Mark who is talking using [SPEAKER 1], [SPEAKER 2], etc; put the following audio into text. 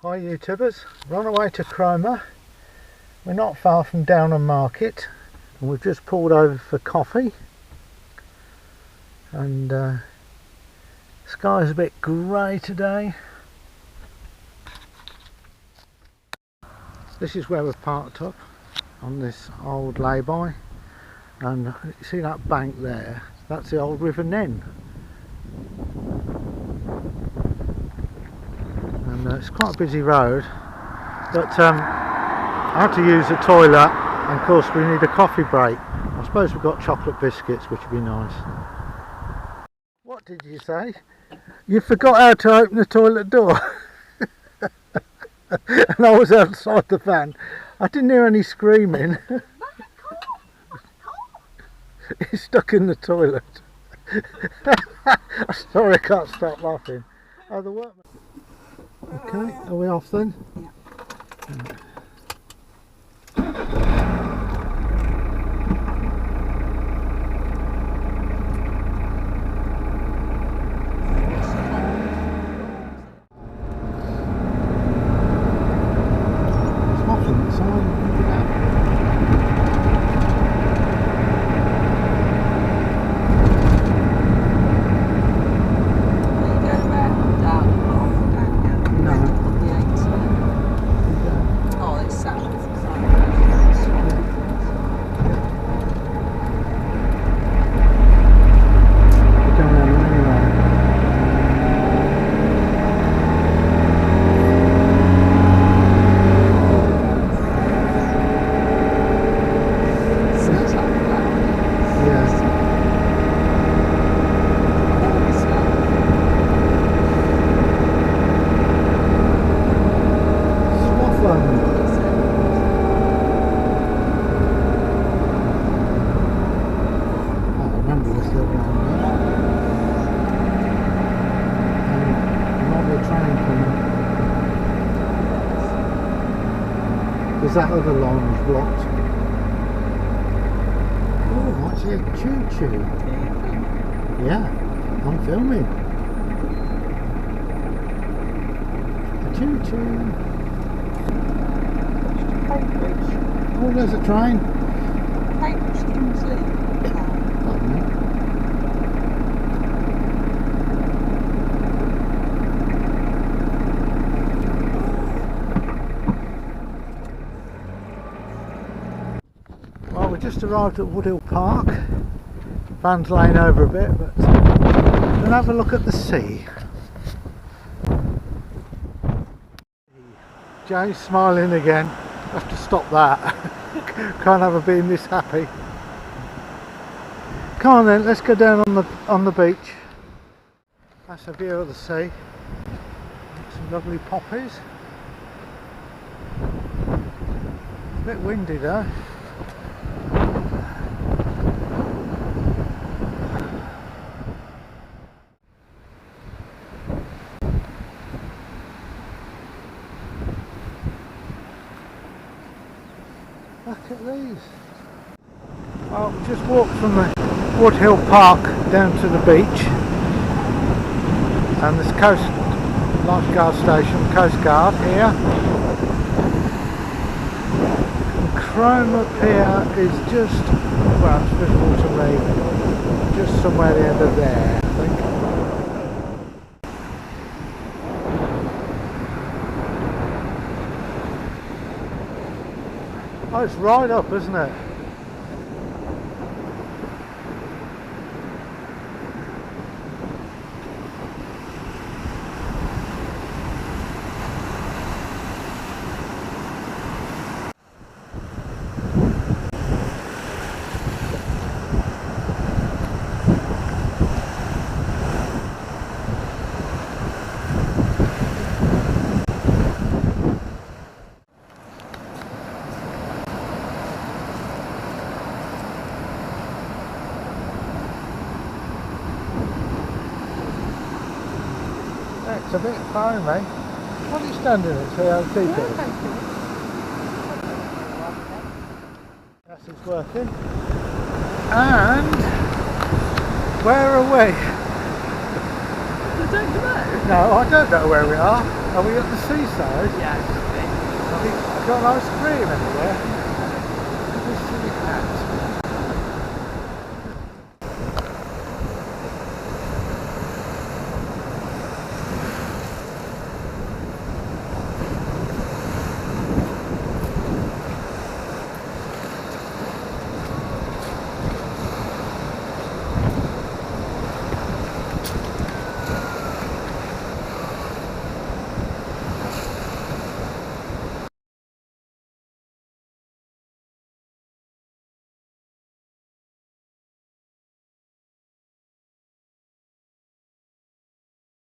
[SPEAKER 1] Hi YouTubers, we're on our way to Cromer. We're not far from Downham Market and we've just pulled over for coffee, and sky's a bit grey today. This is where we're parked up on this old lay-by, and you see that bank there, that's the old River Nen. And it's quite a busy road, but I had to use the toilet, and of course we need a coffee break. I suppose we've got chocolate biscuits, which would be nice. What did you say? You forgot how to open the toilet door. And I was outside the van. I didn't hear any screaming. He's stuck in the toilet. Sorry, I can't stop laughing. Oh, the workman. Okay, are we off then? Yeah. Is that other line is blocked? Oh, what's it? Choo-choo. Yeah, I'm filming. A choo-choo. Oh, there's a train. Well, we just arrived at Woodhill Park. Van's laying over a bit, but we'll have a look at the sea. Jay's smiling again. I have to stop that. Can't have her being this happy. Come on then, let's go down on the beach. That's a view of the sea. Some lovely poppies. A bit windy though. Look at these. Well, we just walked from the Woodhill Park down to the beach, and this coast lifeguard station, Coast Guard here. And Cromer Pier is just, well, it's visible to me, just somewhere at the end of there, I think. Oh, it's right up, isn't it? It's a bit foamy. What are you standing at? See how deep it is? Yes, it's working. And where are we?
[SPEAKER 2] You don't know?
[SPEAKER 1] No, I don't know where we are. Are we at the seaside?
[SPEAKER 2] Yeah, it's
[SPEAKER 1] Have we got an ice cream anywhere? Let me see.